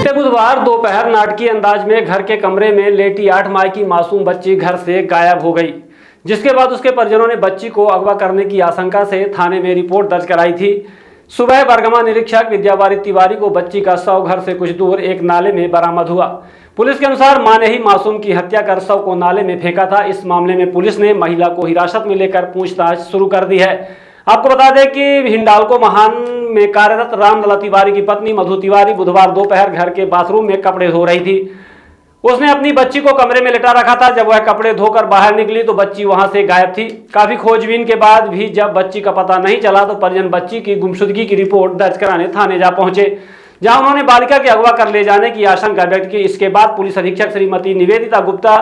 बीते बुधवार दोपहर नाटकीय अंदाज में घर के कमरे में लेटी 8 माह की मासूम बच्ची घर से गायब हो गई, जिसके बाद उसके परिजनों ने बच्ची को अगवा करने की आशंका से थाने में रिपोर्ट दर्ज कराई थी। सुबह बरगमा निरीक्षक विद्यावारित तिवारी को बच्ची का शव घर से कुछ दूर एक नाले में बरामद हुआ। पुलिस के अनुसार मां ने ही मासूम की हत्या कर शव को नाले में फेंका था। इस मामले में पुलिस ने महिला को हिरासत में लेकर पूछताछ शुरू कर दी है। आपको बता दें कि हिंडाल्को महान में कार्यरत रामलला तिवारी की पत्नी मधु तिवारी बुधवार दोपहर घर के बाथरूम में कपड़े धो रही थी। उसने अपनी बच्ची को कमरे में लिटा रखा था। जब वह कपड़े धोकर बाहर निकली तो बच्ची वहां से गायब थी। काफी खोजबीन के बाद भी जब बच्ची का पता नहीं चला तो परिजन बच्ची की गुमशुदगी की रिपोर्ट दर्ज कराने थाने जा पहुंचे, जहां उन्होंने बालिका के अगवा कर ले जाने की आशंका व्यक्त की। इसके बाद पुलिस अधीक्षक श्रीमती निवेदिता गुप्ता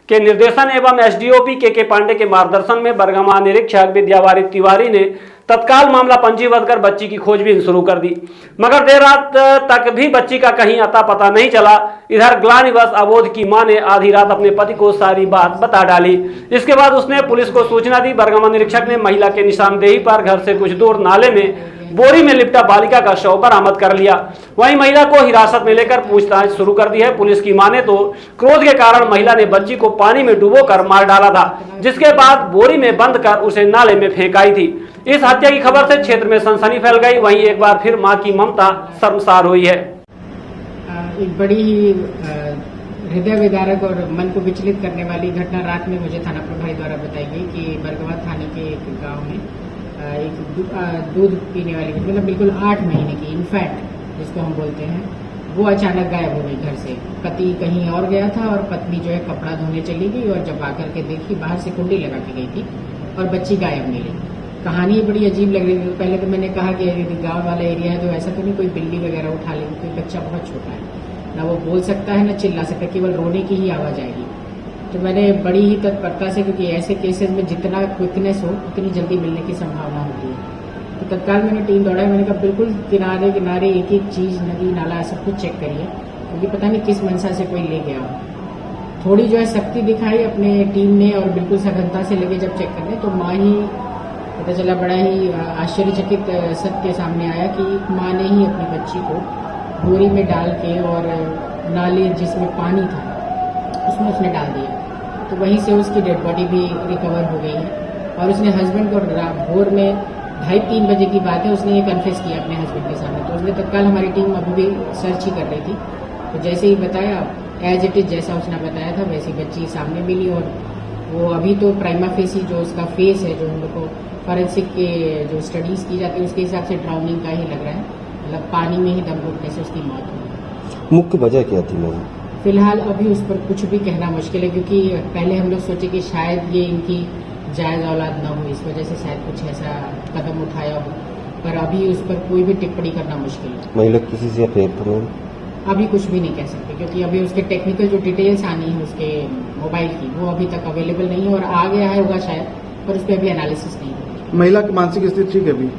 के निर्देशन एवं एसडीओपी के पांडे के मार्गदर्शन में बरगमा निरीक्षक विद्यावारित तिवारी ने तत्काल मामला पंजीबद्ध कर बच्ची की खोजबीन शुरू कर दी, मगर देर रात तक भी बच्ची का कहीं अता पता नहीं चला। इधर ग्लानिवश अबोध की मां ने आधी रात अपने पति को सारी बात बता डाली। इसके बाद उसने पुलिस को सूचना दी। बरगमा निरीक्षक ने महिला के निशानदेही पर घर से कुछ दूर नाले में बोरी में लिपटा बालिका का शव बरामद कर लिया। वहीं महिला को हिरासत में लेकर पूछताछ शुरू कर दी है। पुलिस की माने तो क्रोध के कारण महिला ने बच्ची को पानी में डुबोकर मार डाला था, जिसके बाद बोरी में बंद कर उसे नाले में फेंक आई थी। इस हत्या की खबर से क्षेत्र में सनसनी फैल गई। वहीं एक बार फिर मां की ममता शर्मसार हुई है। एक बड़ी ही हृदय विदारक और मन को विचलित करने वाली घटना रात में मुझे थाना प्रभारी द्वारा बताई गई कि बरगमा थाने के एक गांव में एक दूध पीने वाली, मतलब बिल्कुल 8 महीने की इन्फेंट जिसको हम बोलते हैं, वो अचानक गायब हो गई घर से। पति कहीं और गया था और पत्नी जो है कपड़ा धोने चली गई और जब आकर के देखी बाहर से कुंडी लगा के गई थी और बच्ची गायब मिली। कहानी बड़ी अजीब लग रही थी। पहले तो मैंने कहा कि गांव वाला एरिया है तो ऐसा तो नहीं कोई बिल्ली वगैरह उठा लेगी, कोई बच्चा बहुत छोटा है, ना वो बोल सकता है ना चिल्ला सकता है, केवल रोने की ही आवाज आएगी। तो मैंने बड़ी ही तत्परता से, क्योंकि ऐसे केसेस में जितना क्विकनेस हो उतनी जल्दी मिलने की संभावना होती है, तो तत्काल मैंने टीम दौड़ाई। मैंने कहा बिल्कुल किनारे किनारे एक एक चीज, नदी नाला सब कुछ चेक करिए, क्योंकि पता नहीं किस मनसा से कोई ले गया हो। थोड़ी जो है सख्ती दिखाई अपने टीम ने और बिल्कुल सघनता से लगे जब चेक करने, तो माँ ही पता चला, बड़ा ही आश्चर्यचकित सत्य सामने आया कि माँ ने ही अपनी बच्ची को बोरी में डाल के और नाले जिसमें पानी था उसमें उसने डाल दिया। तो वहीं से उसकी डेड बॉडी भी रिकवर हो गई है। और उसने हस्बैंड को भोर में 2:30-3 बजे की बात है, उसने ये कन्फेस किया अपने हस्बैंड के सामने। तो उसने तत्काल, हमारी टीम अभी भी सर्च ही कर रही थी, तो जैसे ही बताया एज इट इज जैसा उसने बताया था वैसी बच्ची सामने मिली। और वो अभी तो प्राइमा फेसी जो उसका फेस है, जो हम लोग को फॉरेंसिक के जो स्टडीज की जाती है उसके हिसाब से ड्राउनिंग का ही लग रहा है, मतलब पानी में ही दम घुटने से उसकी मौत हुई। मुख्य वजह क्या थी मैम? फिलहाल अभी उस पर कुछ भी कहना मुश्किल है, क्योंकि पहले हम लोग सोचे कि शायद ये इनकी जायज औलाद न हो, इस वजह से शायद कुछ ऐसा कदम उठाया हो, पर अभी उस पर कोई भी टिप्पणी करना मुश्किल है। महिला किसी से अफेयर था मैम? अभी कुछ भी नहीं कह सकते, क्योंकि अभी उसके टेक्निकल जो डिटेल्स आनी है उसके मोबाइल की, वो अभी तक अवेलेबल नहीं है, और आ गया है होगा शायद, पर उस पर अभी एनालिसिस नहीं है। महिला की मानसिक स्थिति ठीक है अभी?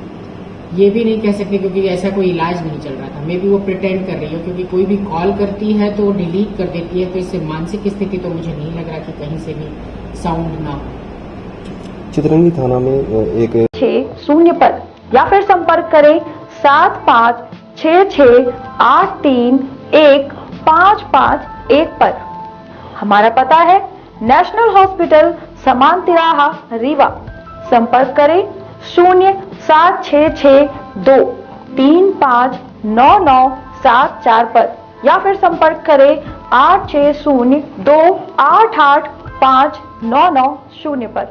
ये भी नहीं कह सकते, क्योंकि ऐसा कोई इलाज नहीं चल रहा था। मे बी वो प्रिटेंड कर रही हो, क्योंकि कोई भी कॉल करती है तो डिलीट कर देती है, तो इससे मानसिक स्थिति तो मुझे नहीं लग रहा कि कहीं से भी साउंड ना हो। चितरंगी थाना में एक 60 पर या फिर संपर्क करें 7566831551 पर। हमारा पता है नेशनल हॉस्पिटल समान तिराहा रीवा। संपर्क करें 07662359974 पर या फिर संपर्क करें 8602885990 पर।